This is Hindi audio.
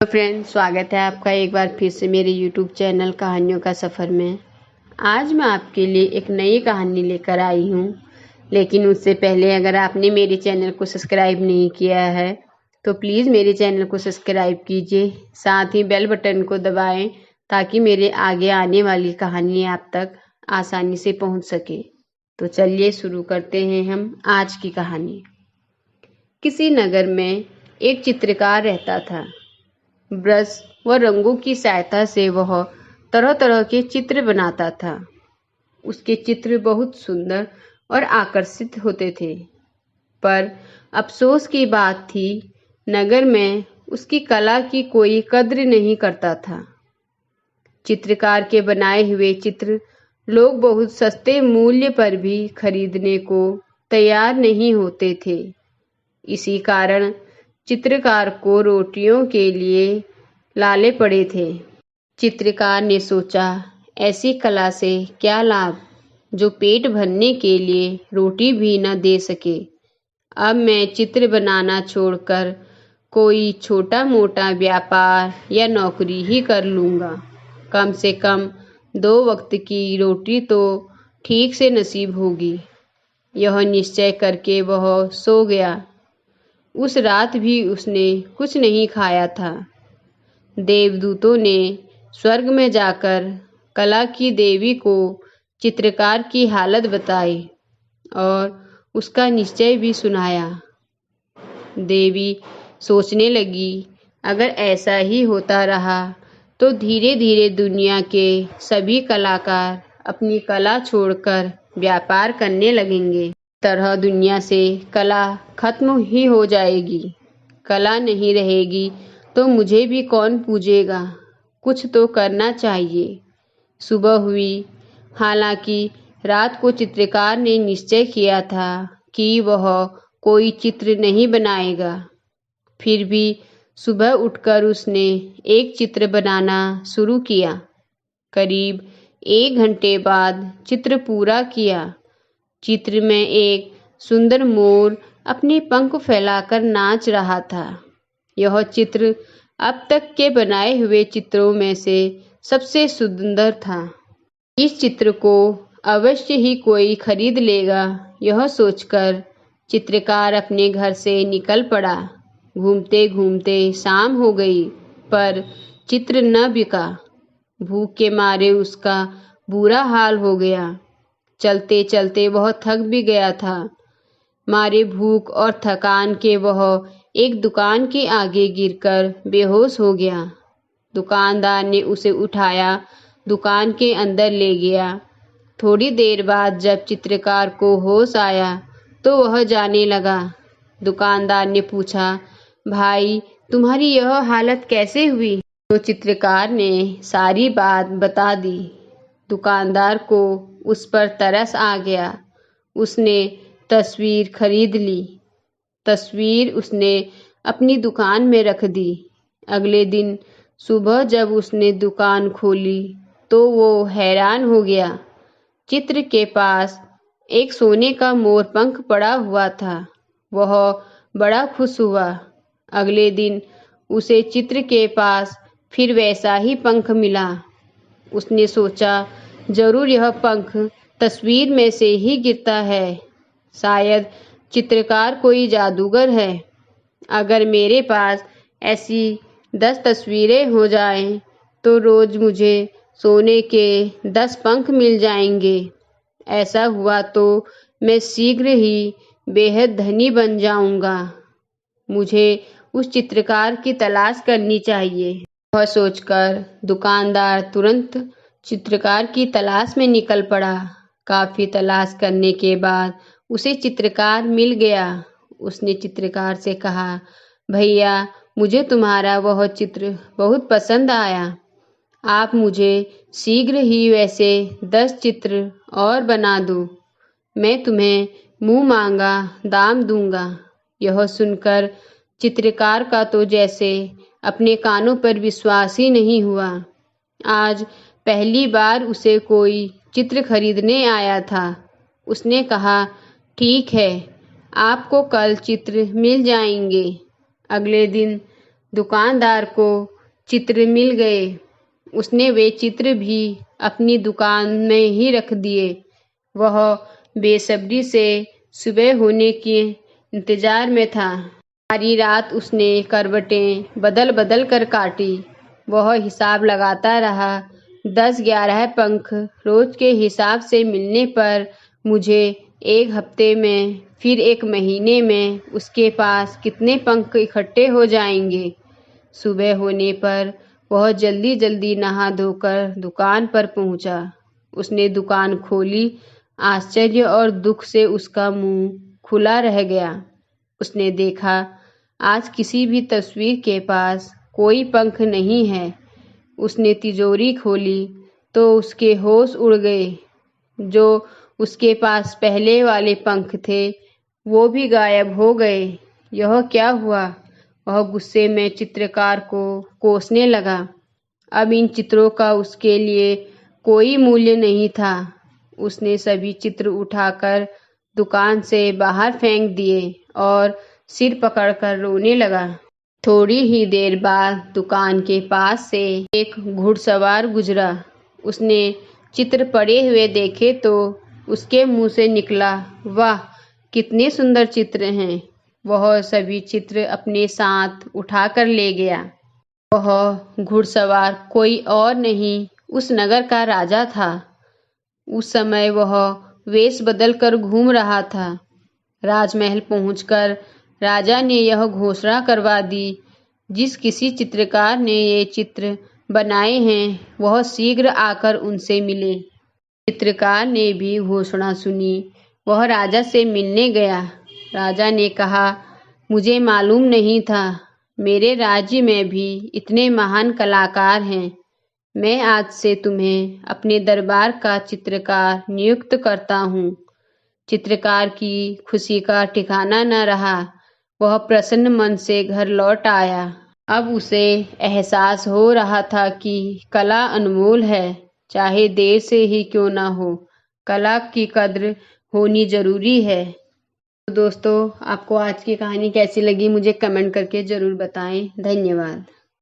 तो फ्रेंड्स, स्वागत है आपका एक बार फिर से मेरे यूट्यूब चैनल कहानियों का सफ़र में। आज मैं आपके लिए एक नई कहानी लेकर आई हूँ। लेकिन उससे पहले अगर आपने मेरे चैनल को सब्सक्राइब नहीं किया है तो प्लीज़ मेरे चैनल को सब्सक्राइब कीजिए, साथ ही बेल बटन को दबाएं ताकि मेरे आगे आने वाली कहानी आप तक आसानी से पहुँच सके। तो चलिए शुरू करते हैं हम आज की कहानी। किसी नगर में एक चित्रकार रहता था। ब्रश व रंगों की सहायता से वह तरह तरह के चित्र बनाता था। उसके चित्र बहुत सुंदर और आकर्षित होते थे, पर अफसोस की बात थी, नगर में उसकी कला की कोई कद्र नहीं करता था। चित्रकार के बनाए हुए चित्र लोग बहुत सस्ते मूल्य पर भी खरीदने को तैयार नहीं होते थे। इसी कारण चित्रकार को रोटियों के लिए लाले पड़े थे। चित्रकार ने सोचा, ऐसी कला से क्या लाभ जो पेट भरने के लिए रोटी भी न दे सके। अब मैं चित्र बनाना छोड़कर कोई छोटा मोटा व्यापार या नौकरी ही कर लूँगा। कम से कम 2 वक्त की रोटी तो ठीक से नसीब होगी। यह निश्चय करके वह सो गया। उस रात भी उसने कुछ नहीं खाया था। देवदूतों ने स्वर्ग में जाकर कला की देवी को चित्रकार की हालत बताई और उसका निश्चय भी सुनाया। देवी सोचने लगी, अगर ऐसा ही होता रहा तो धीरे धीरे दुनिया के सभी कलाकार अपनी कला छोड़कर व्यापार करने लगेंगे। तरह दुनिया से कला खत्म ही हो जाएगी। कला नहीं रहेगी तो मुझे भी कौन पूजेगा। कुछ तो करना चाहिए। सुबह हुई। हालांकि रात को चित्रकार ने निश्चय किया था कि वह कोई चित्र नहीं बनाएगा। फिर भी सुबह उठकर उसने एक चित्र बनाना शुरू किया। करीब 1 घंटे बाद चित्र पूरा किया। चित्र में एक सुंदर मोर अपने पंख फैलाकर नाच रहा था। यह चित्र अब तक के बनाए हुए चित्रों में से सबसे सुंदर था। इस चित्र को अवश्य ही कोई खरीद लेगा, यह सोचकर चित्रकार अपने घर से निकल पड़ा। घूमते घूमते शाम हो गई, पर चित्र न बिका। भूख के मारे उसका बुरा हाल हो गया। चलते चलते वह थक भी गया था। मारे भूख और थकान के वह एक दुकान के आगे गिरकर बेहोश हो गया। दुकानदार ने उसे उठाया, दुकान के अंदर ले गया। थोड़ी देर बाद जब चित्रकार को होश आया तो वह जाने लगा। दुकानदार ने पूछा, भाई, तुम्हारी यह हालत कैसे हुई? तो चित्रकार ने सारी बात बता दी। दुकानदार को उस पर तरस आ गया। उसने तस्वीर खरीद ली। तस्वीर उसने अपनी दुकान में रख दी। अगले दिन सुबह जब उसने दुकान खोली तो वो हैरान हो गया। चित्र के पास एक सोने का मोर पंख पड़ा हुआ था। वह बड़ा खुश हुआ। अगले दिन उसे चित्र के पास फिर वैसा ही पंख मिला। उसने सोचा, जरूर यह पंख तस्वीर में से ही गिरता है। शायद चित्रकार कोई जादूगर है। अगर मेरे पास ऐसी 10 तस्वीरें हो जाएं तो रोज मुझे सोने के 10 पंख मिल जाएंगे। ऐसा हुआ तो मैं शीघ्र ही बेहद धनी बन जाऊंगा। मुझे उस चित्रकार की तलाश करनी चाहिए। वह सोचकर दुकानदार तुरंत चित्रकार की तलाश में निकल पड़ा। काफी तलाश करने के बाद उसे चित्रकार मिल गया। उसने चित्रकार से कहा, भैया, मुझे तुम्हारा वह चित्र बहुत पसंद आया। आप मुझे शीघ्र ही वैसे 10 चित्र और बना दो। मैं तुम्हें मुंह मांगा दाम दूंगा। यह सुनकर चित्रकार का तो जैसे अपने कानों पर विश्वास ही नहीं हुआ। आज पहली बार उसे कोई चित्र खरीदने आया था। उसने कहा, ठीक है, आपको कल चित्र मिल जाएंगे। अगले दिन दुकानदार को चित्र मिल गए। उसने वे चित्र भी अपनी दुकान में ही रख दिए। वह बेसब्री से सुबह होने के इंतजार में था। सारी रात उसने करवटें बदल बदल कर काटी। वह हिसाब लगाता रहा। 10-11 पंख रोज के हिसाब से मिलने पर मुझे एक हफ्ते में, फिर एक महीने में उसके पास कितने पंख इकट्ठे हो जाएंगे। सुबह होने पर वह जल्दी जल्दी नहा धोकर दुकान पर पहुंचा। उसने दुकान खोली। आश्चर्य और दुख से उसका मुंह खुला रह गया। उसने देखा, आज किसी भी तस्वीर के पास कोई पंख नहीं है। उसने तिजोरी खोली तो उसके होश उड़ गए। जो उसके पास पहले वाले पंख थे वो भी गायब हो गए। यह क्या हुआ? वह गुस्से में चित्रकार को कोसने लगा। अब इन चित्रों का उसके लिए कोई मूल्य नहीं था। उसने सभी चित्र उठाकर दुकान से बाहर फेंक दिए और सिर पकड़कर रोने लगा। थोड़ी ही देर बाद दुकान के पास से एक घुड़सवार गुजरा। उसने चित्र पड़े हुए देखे तो उसके मुंह से निकला, वाह, कितने सुंदर चित्र हैं। वह सभी चित्र अपने साथ उठाकर ले गया। वह घुड़सवार कोई और नहीं, उस नगर का राजा था। उस समय वह वेश बदलकर घूम रहा था। राजमहल पहुंचकर राजा ने यह घोषणा करवा दी, जिस किसी चित्रकार ने ये चित्र बनाए हैं वह शीघ्र आकर उनसे मिले। चित्रकार ने भी घोषणा सुनी। वह राजा से मिलने गया। राजा ने कहा, मुझे मालूम नहीं था मेरे राज्य में भी इतने महान कलाकार हैं। मैं आज से तुम्हें अपने दरबार का चित्रकार नियुक्त करता हूँ। चित्रकार की खुशी का ठिकाना न रहा। वह प्रसन्न मन से घर लौट आया। अब उसे एहसास हो रहा था कि कला अनमोल है, चाहे देर से ही क्यों ना हो। कला की कद्र होनी जरूरी है। तो दोस्तों, आपको आज की कहानी कैसी लगी मुझे कमेंट करके ज़रूर बताएं। धन्यवाद।